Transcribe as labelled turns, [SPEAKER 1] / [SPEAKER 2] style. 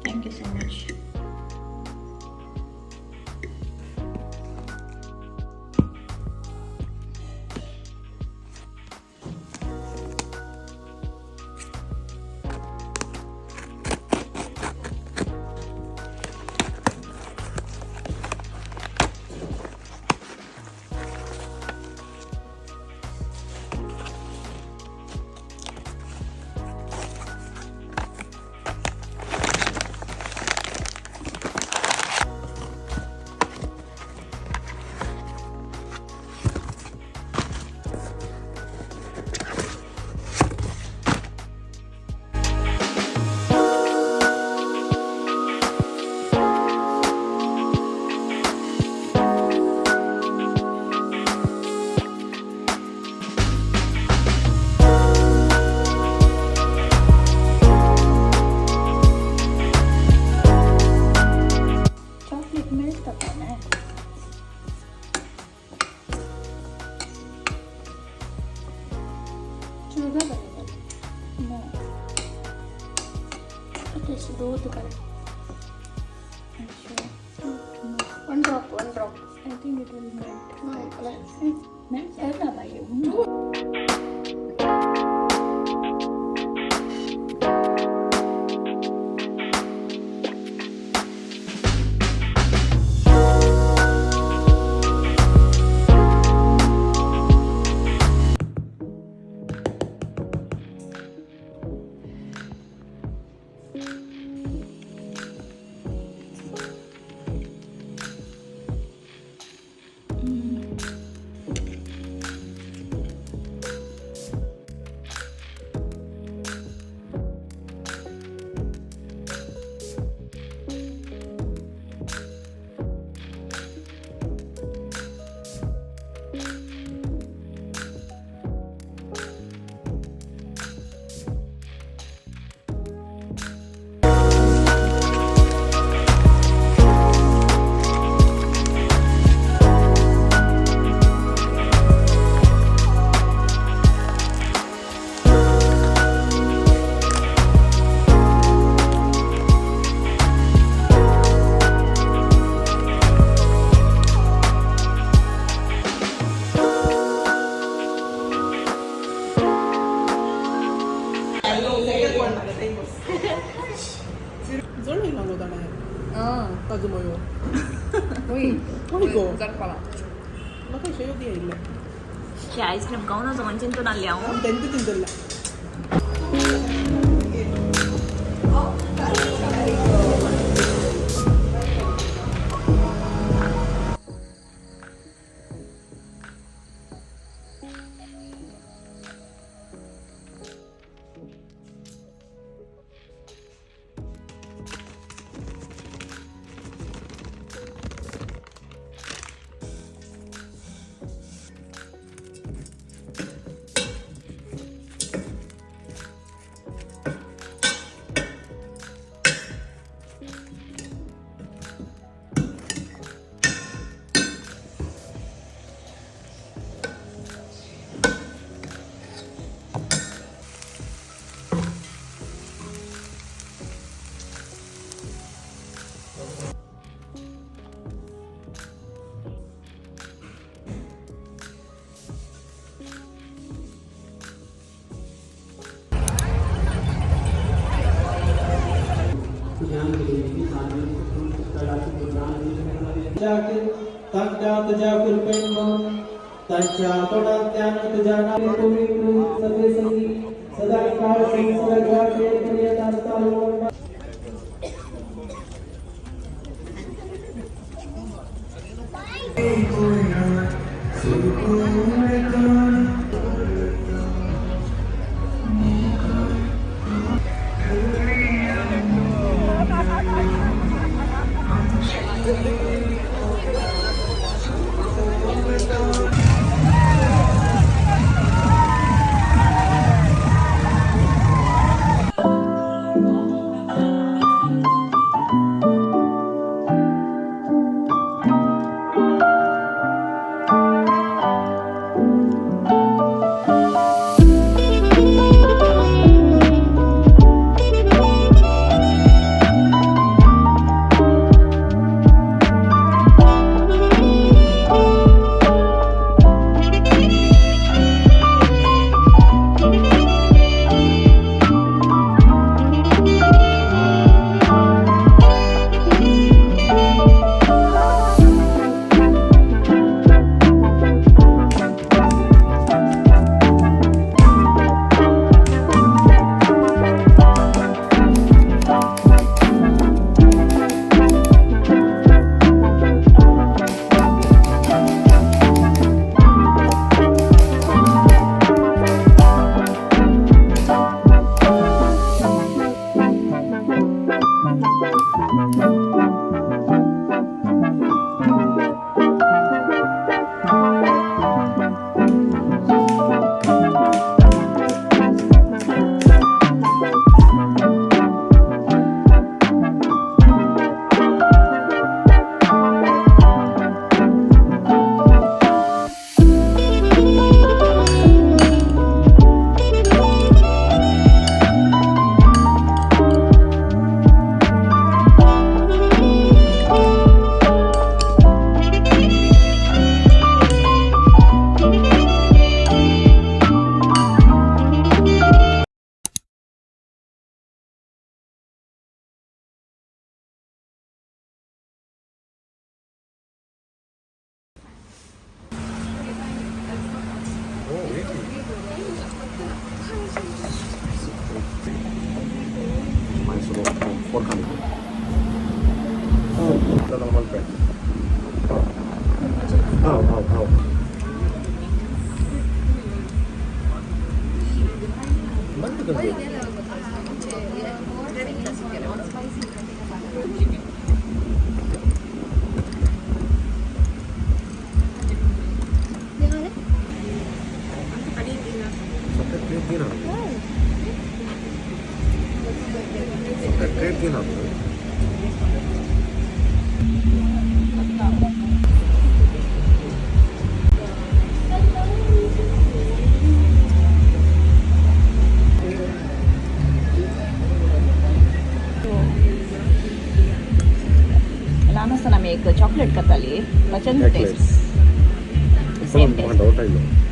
[SPEAKER 1] Thank you so much. Chocolate milk ತಗೋಣ. Sugar ಬರೋದು. No. It is low to correct. I'm sure. No. One drop. I think it will melt. Melt? Melt? No.
[SPEAKER 2] 썰리는 거잖아요. 맞아 뭐요?
[SPEAKER 1] Ui,
[SPEAKER 2] Ôi
[SPEAKER 1] rất là
[SPEAKER 2] nó cái sữa đi là
[SPEAKER 1] cái ice cream có nó giống trên tôi đã léo.
[SPEAKER 2] không đến cái tin là
[SPEAKER 3] तच्चात जाकुल पेन्म तच्चा पडात्यानत जाना कोमी सभे संगी सदा काल संसर्ग के प्रियता तालो
[SPEAKER 4] Porkhani. Ito naman pa. Aw. Bakit ganito? Sampai plate gina. Sampai plate gina.
[SPEAKER 5] Lana sana make chocolate katali, bachan taste.
[SPEAKER 4] Same taste.